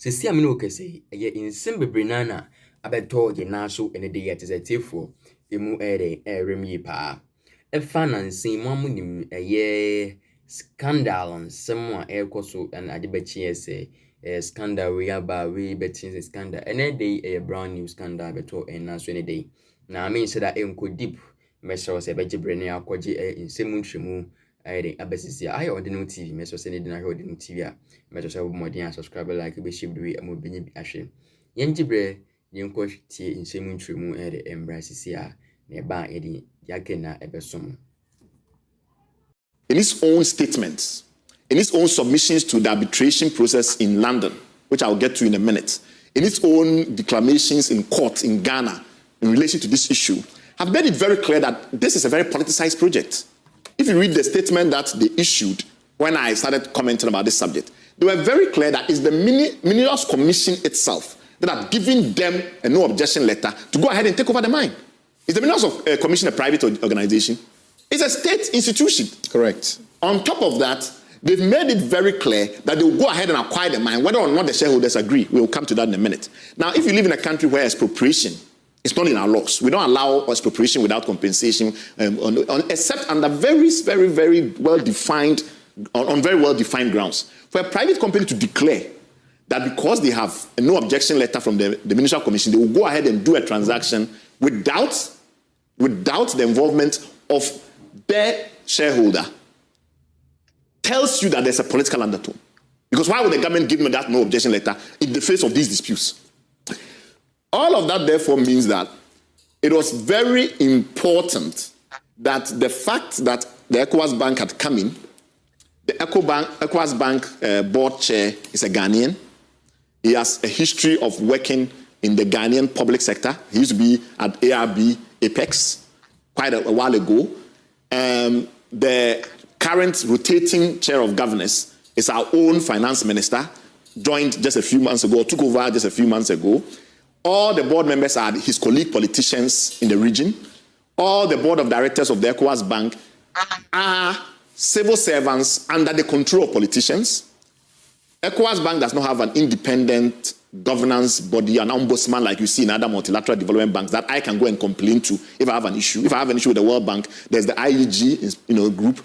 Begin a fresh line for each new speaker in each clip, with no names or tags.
Sisi amene okese eye insem bebrena na abeto ye naso ene de yet zetefo emu rem yi pa. Efa na nsin mo amunim eye scandal nsem a ekoso and ade bechi ese scandal we aba we bechi scandal ene de eye brown news scandal beto naso ene de. Na me nse da enko deep meso se begibre ne akogye insem ntwemu ayede abesisi aye Odenehotv meso se ne de na hwe Odenehotv a meso se modern subscribe like be ship we mo benye bi ahwe yengibre yenko tie insem ntwemu embrasisi a ne ba yede yake na ebesom.
In his own statements, in his own submissions to the arbitration process in London, which I'll get to in a minute, in his own declamations in court in Ghana in relation to this issue, have made it very clear that this is a very politicized project. If you read the statement that they issued when I started commenting about this subject, they were very clear that it's the Minerals Commission itself that have given them a no objection letter to go ahead and take over the mine. Is the Minerals Commission a private organization? It's a state institution.
Correct.
On top of that, they've made it very clear that they will go ahead and acquire the mine, whether or not the shareholders agree. We'll come to that in a minute. Now, if you live in a country where expropriation is not in our laws, we don't allow expropriation without compensation, except under very well-defined, on very well-defined grounds. For a private company to declare that because they have a no objection letter from the Minerals Commission, they will go ahead and do a transaction without the involvement of their shareholder, tells you that there's a political undertone. Because why would the government give me that no objection letter in the face of these disputes? All of that, therefore, means that it was very important that the fact that the Aquas Bank had come in, the Aquas Bank board chair is a Ghanaian. He has a history of working in the Ghanaian public sector. He used to be at ARB Apex quite a while ago. The current rotating chair of governors is our own finance minister, joined just a few months ago, took over just a few months ago. All the board members are his colleague politicians in the region. All the board of directors of the Aquas Bank are civil servants under the control of politicians. Aquas Bank does not have an independent governance body, an ombudsman like you see in other multilateral development banks that I can go and complain to if I have an issue. If I have an issue with the World Bank, there's the IEG group.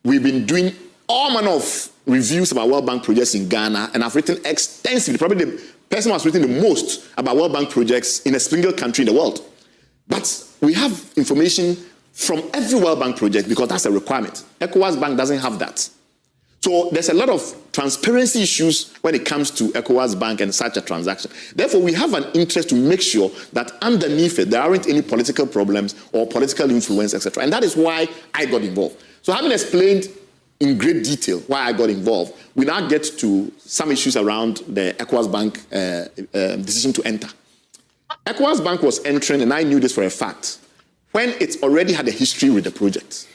We've been doing all manner of reviews about World Bank projects in Ghana, and I've written extensively, probably the person who has written the most about World Bank projects in a single country in the world. But we have information from every World Bank project because that's a requirement. Aquas Bank doesn't have that. So there's a lot of transparency issues when it comes to Aquas Bank and such a transaction. Therefore, we have an interest to make sure that underneath it, there aren't any political problems or political influence, etc. And that is why I got involved. So having explained in great detail why I got involved, we now get to some issues around the Aquas Bank decision to enter. Aquas Bank was entering, and I knew this for a fact, when it already had a history with the project.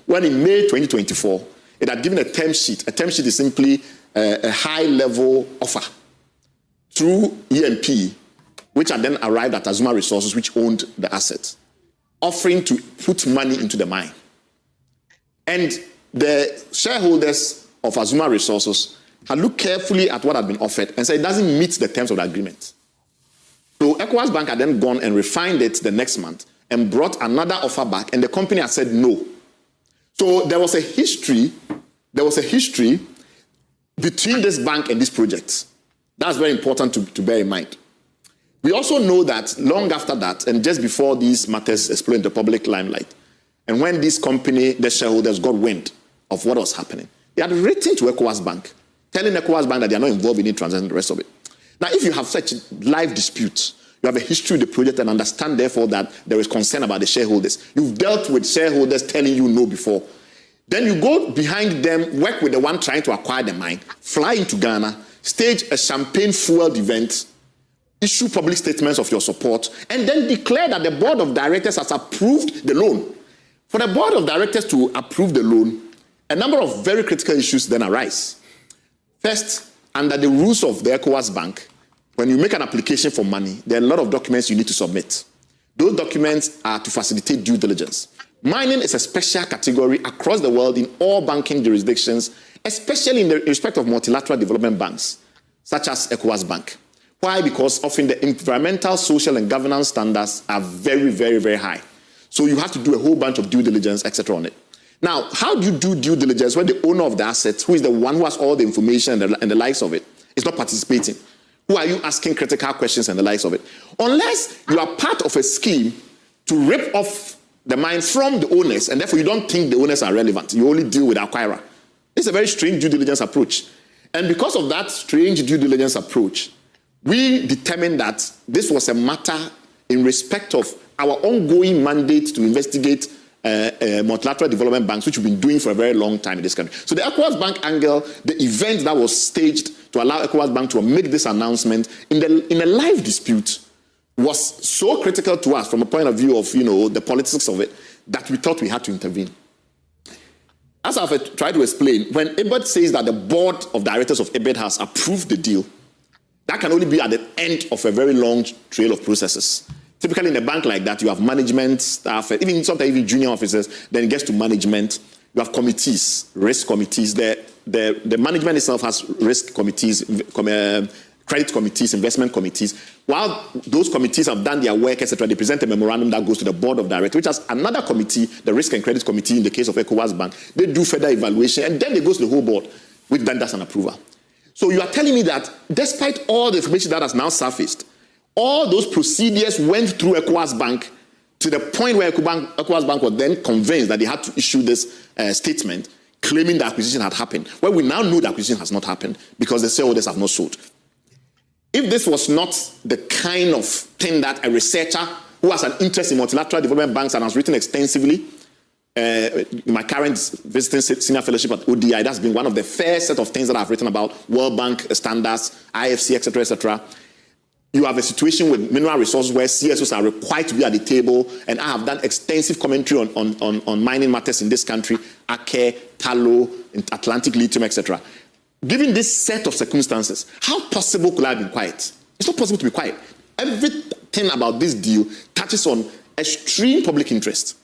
When in May 2024, it had given a term sheet. A term sheet is simply a high-level offer through EMP, which had then arrived at Azuma Resources, which owned the assets, offering to put money into the mine. And the shareholders of Azuma Resources had looked carefully at what had been offered and said it doesn't meet the terms of the agreement. So Aquas Bank had then gone and refined it the next month and brought another offer back, and the company had said no. So there was a history between this bank and this project. That's very important to bear in mind. We also know that long after that, and just before these matters exploded in the public limelight, and when this company, the shareholders, got wind of what was happening, they had written to Aquas Bank, telling Aquas Bank that they are not involved in any transaction and the rest of it. Now, if you have such live disputes, you have a history of the project and understand, therefore, that there is concern about the shareholders. You've dealt with shareholders telling you no before. Then you go behind them, work with the one trying to acquire the mine, fly into Ghana, stage a champagne-fueled event, issue public statements of your support, and then declare that the board of directors has approved the loan. For the board of directors to approve the loan, a number of very critical issues then arise. First, under the rules of the Aquas Bank, when you make an application for money, there are a lot of documents you need to submit. Those documents are to facilitate due diligence. Mining is a special category across the world in all banking jurisdictions, especially in the respect of multilateral development banks. such as Aquas Bank. Why? Because often the environmental, social, and governance standards are very, very, very high. So you have to do a whole bunch of due diligence, etc. on it. Now, how do you do due diligence when the owner of the assets, who is the one who has all the information and the likes of it, is not participating? Who are you asking critical questions and the likes of it? Unless you are part of a scheme to rip off the mine from the owners, and therefore you don't think the owners are relevant. You only deal with the acquirer. It's a very strange due diligence approach. And because of that strange due diligence approach, we determined that this was a matter in respect of our ongoing mandate to investigate multilateral development banks, which we've been doing for a very long time in this country. So the Aquas Bank angle, the event that was staged to allow Aquas Bank to make this announcement in a live dispute was so critical to us from a point of view of, the politics of it, that we thought we had to intervene. As I've tried to explain, when IBED says that the board of directors of IBED has approved the deal, that can only be at the end of a very long trail of processes. Typically in a bank like that, you have management staff, sometimes even junior officers, then it gets to management. You have committees, risk committees. The management itself has risk committees, credit committees, investment committees. While those committees have done their work, etc., they present a memorandum that goes to the board of directors, which has another committee, the risk and credit committee in the case of Aquas Bank. They do further evaluation, and then they go to the whole board, which then does an approval. So you are telling me that despite all the information that has now surfaced, all those procedures went through Aquas Bank to the point where Aquas Bank was then convinced that they had to issue this statement claiming the acquisition had happened. Well, we now know the acquisition has not happened because the shareholders have not sold. If this was not the kind of thing that a researcher who has an interest in multilateral development banks and has written extensively, in my current visiting senior fellowship at ODI, that's been one of the first set of things that I've written about World Bank standards, IFC, etc., etc. You have a situation with mineral resources where CSOs are required to be at the table, and I have done extensive commentary on mining matters in this country, Ake, Tallow, Atlantic Lithium, etc. Given this set of circumstances, how possible could I have been quiet? It's not possible to be quiet. Everything about this deal touches on extreme public interest.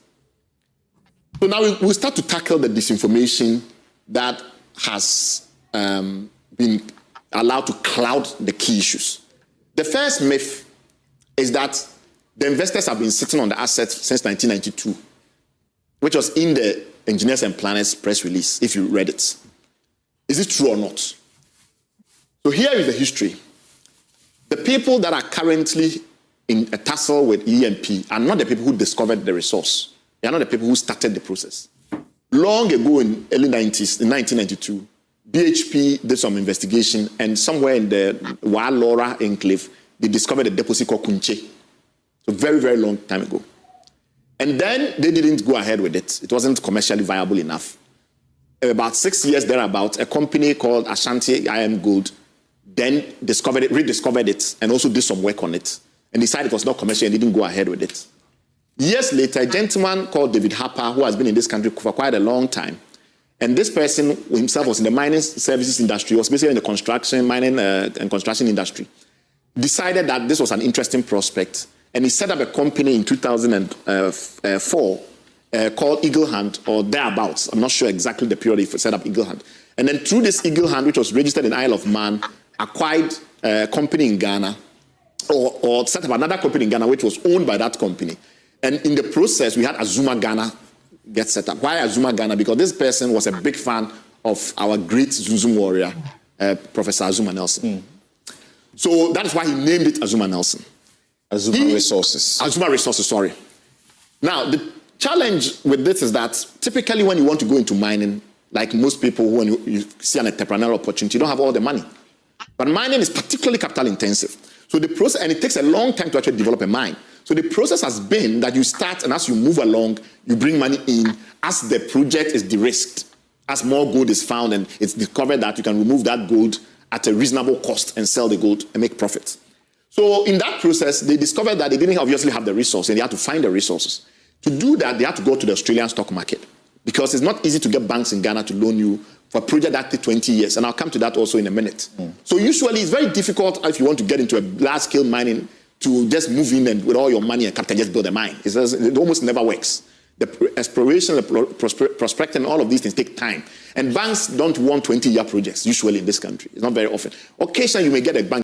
So now we'll start to tackle the disinformation that has been allowed to cloud the key issues. The first myth is that the investors have been sitting on the assets since 1992, which was in the Engineers and Planners press release, if you read it. Is it true or not? So here is the history. The people that are currently in a tussle with EMP are not the people who discovered the resource. They are not the people who started the process. Long ago in early 90s, in 1992, BHP did some investigation, and somewhere in the Wa-Lora enclave, they discovered a deposit called Kunche. So very, very long time ago. And then they didn't go ahead with it. It wasn't commercially viable enough. About 6 years thereabout, a company called Ashanti IM Gold then rediscovered it, and also did some work on it, and decided it was not commercial and didn't go ahead with it. Years later, a gentleman called David Harper, who has been in this country for quite a long time, and this person himself was in the mining services industry, was basically in the mining and construction industry, decided that this was an interesting prospect, and he set up a company in 2004 called Eagle Hand, or thereabouts. I'm not sure exactly the period he set up Eagle Hand. And then through this Eagle Hand, which was registered in Isle of Man, acquired a company in Ghana, or set up another company in Ghana, which was owned by that company. And in the process, we had Azuma Ghana get set up. Why Azuma Ghana? Because this person was a big fan of our great Zunzum warrior, Professor Azuma Nelson. So that is why he named it Azuma Nelson. Azuma Resources, sorry. Now, the challenge with this is that typically when you want to go into mining, like most people, when you see an entrepreneurial opportunity, you don't have all the money. But mining is particularly capital intensive. So the process, and it takes a long time to actually develop a mine. So the process has been that you start, and as you move along, you bring money in as the project is de-risked. As more gold is found and it's discovered that you can remove that gold at a reasonable cost and sell the gold and make profits. So in that process, they discovered that they didn't obviously have the resource, and they had to find the resources. To do that, they had to go to the Australian stock market, because it's not easy to get banks in Ghana to loan you for a project that takes 20 years. And I'll come to that also in a minute. So usually it's very difficult if you want to get into a large-scale mining to just move in and with all your money and capital just build a mine. It almost never works. The exploration, the prospecting, all of these things take time. And banks don't want 20-year projects usually in this country. It's not very often. Occasionally, you may get a bank